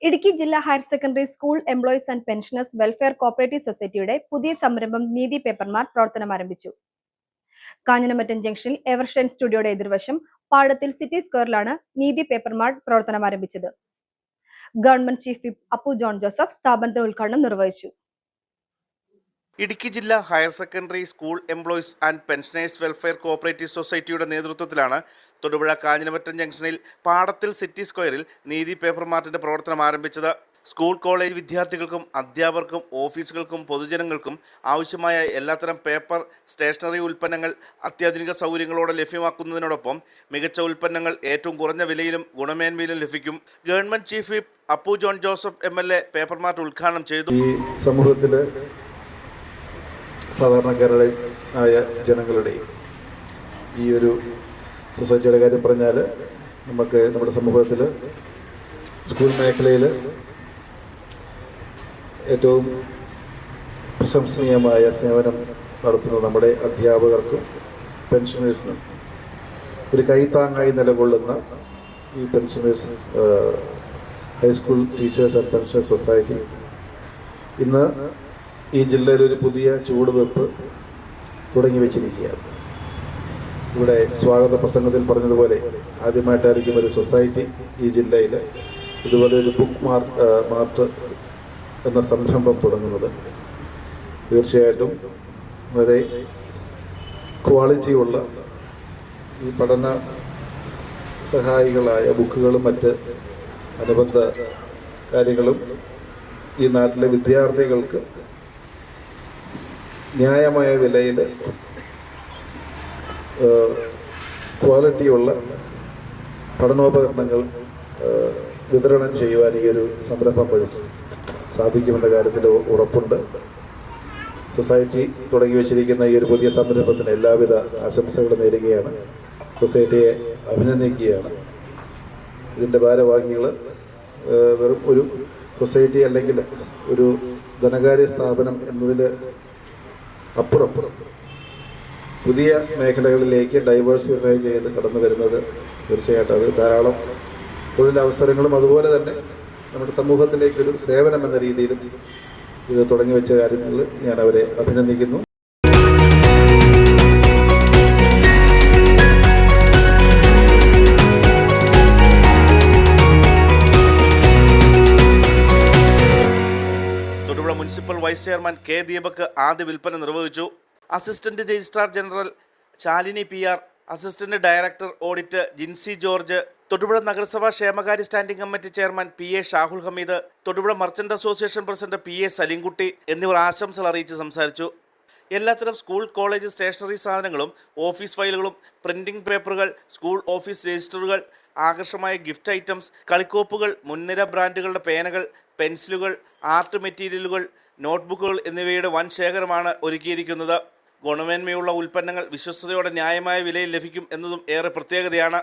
ഇടുക്കി ജില്ലാ higher secondary school employees and pensioners welfare cooperative സൊസൈറ്റിയുടെ പുതിയ സംരംഭം നീതി പേപ്പർമാർ പ്രവർത്തനം ആരംഭിച്ചു. കാഞ്ഞിരമറ്റം ജംഗ്ഷനിൽ എവർഷൈൻ സ്റ്റുഡിയോയുടെ എതിർവശം പാടത്തിൽ സിറ്റി സ്ക്വയറിലാണ് നീതി പേപ്പർമാർ പ്രവർത്തനം ആരംഭിച്ചത്. Government chief whip Appu John Joseph സ്ഥാപനത്തിന്റെ ഉദ്ഘാടനം നിർവഹിച്ചു. ഇടുക്കി ജില്ലാ higher secondary school employees and pensioners welfare cooperative സൊസൈറ്റിയുടെ നേതൃത്വത്തിലാണ് തൊടുപുഴ കാഞ്ഞിരമറ്റം ജംഗ്ഷനിൽ പാടത്തിൽ സിറ്റി സ്ക്വയറിൽ നീതി പേപ്പർ മാർട്ടിന്റെ പ്രവർത്തനം ആരംഭിച്ചത്. സ്കൂൾ കോളേജ് വിദ്യാർത്ഥികൾക്കും അധ്യാപകർക്കും ഓഫീസുകൾക്കും പൊതുജനങ്ങൾക്കും ആവശ്യമായ എല്ലാത്തരം പേപ്പർ സ്റ്റേഷനറി ഉൽപ്പന്നങ്ങൾ അത്യാധുനിക സൗകര്യങ്ങളോടെ ലഭ്യമാക്കുന്നതിനോടൊപ്പം മികച്ച ഉൽപ്പന്നങ്ങൾ ഏറ്റവും കുറഞ്ഞ വിലയിലും ഗുണമേന്മയിലും ലഭിക്കും. Government chief whip Appu John Joseph MLA paper mart ഉദ്ഘാടനം ചെയ്തു. സമൂഹത്തിലെ സാധാരണക്കാരായ ജനങ്ങളുടെയും ഈ ഒരു സൊസൈറ്റിയുടെ കാര്യം പറഞ്ഞാൽ നമുക്ക് നമ്മുടെ സമൂഹത്തിൽ സ്കൂൾ മേഖലയിൽ ഏറ്റവും പ്രശംസനീയമായ സേവനം നടത്തുന്ന നമ്മുടെ അധ്യാപകർക്കും പെൻഷനേഴ്സിനും ഒരു കൈത്താങ്ങായി നിലകൊള്ളുന്ന ഈ pensioners high school teachers and pensioners society ഇന്ന് ഈ ജില്ലയിൽ ഒരു പുതിയ ചുവടുവെപ്പ് തുടങ്ങി വെച്ചിരിക്കുകയാണ്. ഇവിടെ സ്വാഗത പ്രസംഗത്തിൽ പറഞ്ഞതുപോലെ ആദ്യമായിട്ടായിരിക്കും ഒരു സൊസൈറ്റി ഈ ജില്ലയിൽ ഇതുപോലെ ഒരു ബുക്ക് മാർട്ട് എന്ന സംരംഭം തുടങ്ങുന്നത്. തീർച്ചയായിട്ടും വളരെ ക്വാളിറ്റിയുള്ള ഈ പഠന സഹായികളായ ബുക്കുകളും മറ്റ് അനുബന്ധ കാര്യങ്ങളും ഈ നാട്ടിലെ വിദ്യാർത്ഥികൾക്ക് ന്യായമായ വിലയിൽ ക്വാളിറ്റിയുള്ള പഠനോപകരണങ്ങൾ വിതരണം ചെയ്യുവാൻ ഈ ഒരു സംരംഭം വഴി സാധിക്കുമെന്ന കാര്യത്തിൽ ഉറപ്പുണ്ട്. സൊസൈറ്റി തുടങ്ങി വെച്ചിരിക്കുന്ന ഈ ഒരു പുതിയ സംരംഭത്തിന് എല്ലാവിധ ആശംസകളും നേരുകയാണ്. സൊസൈറ്റിയെ അഭിനന്ദിക്കുകയാണ്. ഇതിൻ്റെ ഭാരവാഹികൾ വെറും ഒരു സൊസൈറ്റി അല്ലെങ്കിൽ ഒരു ധനകാര്യ സ്ഥാപനം എന്നതിൽ അപ്പുറം പുതിയ മേഖലകളിലേക്ക് ഡൈവേഴ്സിഫൈ ചെയ്ത് കടന്നു വരുന്നത് തീർച്ചയായിട്ടും അത് ധാരാളം തൊഴിലവസരങ്ങളും അതുപോലെ തന്നെ നമ്മുടെ സമൂഹത്തിലേക്കൊരു സേവനം എന്ന രീതിയിലും ഇത് തുടങ്ങി വെച്ച കാര്യത്തിൽ ഞാൻ അവരെ അഭിനന്ദിക്കുന്നു. Thodupuzha municipal vice chairman K. Deepak ആദ്യ വിൽപ്പന നിർവഹിച്ചു. Assistant registrar general Shalini PR, assistant director audit Jincy George, Thodupuzha നഗരസഭാ ക്ഷേമകാര്യ standing committee chairman PA Shahul Hameed, Thodupuzha merchant association president PA Salimkutty എന്നിവർ ആശംസകൾ അറിയിച്ച് സംസാരിച്ചു. എല്ലാത്തരം സ്കൂൾ കോളേജ് സ്റ്റേഷനറി സാധനങ്ങളും ഓഫീസ് ഫയലുകളും പ്രിന്റിംഗ് പേപ്പറുകൾ സ്കൂൾ ഓഫീസ് രജിസ്റ്ററുകൾ ആകർഷമായ ഗിഫ്റ്റ് ഐറ്റംസ് കളിക്കോപ്പുകൾ മുൻനിര ബ്രാൻഡുകളുടെ പേനകൾ പെൻസിലുകൾ ആർട്ട് മെറ്റീരിയലുകൾ നോട്ട്ബുക്കുകൾ എന്നിവയുടെ വൻ ശേഖരമാണ് ഒരുക്കിയിരിക്കുന്നത്. ഗുണമേന്മയുള്ള ഉൽപ്പന്നങ്ങൾ വിശ്വസ്തയോടെ ന്യായമായ വിലയിൽ ലഭിക്കും എന്നതും ഏറെ പ്രത്യേകതയാണ്.